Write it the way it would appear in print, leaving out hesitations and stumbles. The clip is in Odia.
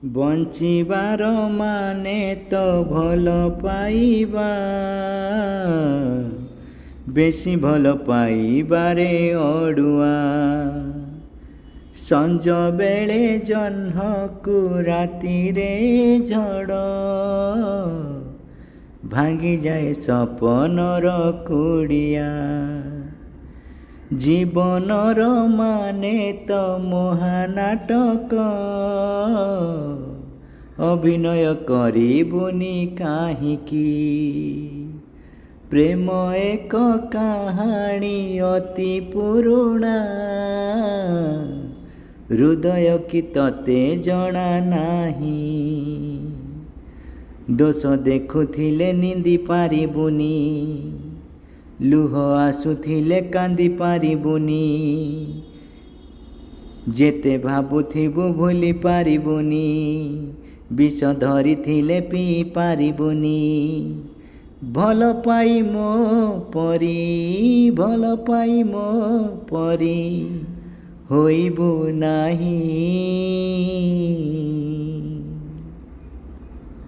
ବଞ୍ଚିବାର ମାନେ ତ ଭଲ ପାଇବା, ବେଶୀ ଭଲ ପାଇବାରେ ଅଡ଼ୁଆ। ସଞ୍ଜ ବେଳେ ଜହ୍ନକୁ ରାତିରେ ଝଡ଼, ଭାଙ୍ଗିଯାଏ ସପନର କୁଡ଼ିଆ। ଜୀବନର ମାନେ ତ ମହାନାଟକ, ଅଭିନୟ କରିବୁନି କାହିଁକି? ପ୍ରେମ ଏକ କାହାଣୀ ଅତି ପୁରୁଣା, ହୃଦୟ କି ତତେ ଜଣା ନାହିଁ। ଦୋଷ ଦେଖୁଥିଲେ ନିନ୍ଦି ପାରିବୁନି, ଲୁହ ଆସୁଥିଲେ କାନ୍ଦି ପାରିବୁନି। ଯେତେ ଭାବୁଥିବୁ ଭୁଲି ପାରିବୁନି, ବିଷ ଧରିଥିଲେ ପିଇ ପାରିବୁନି। ଭଲ ପାଇ ମୋ ପରି, ଭଲ ପାଇ ମୋ ପରି ହୋଇବୁ ନାହିଁ।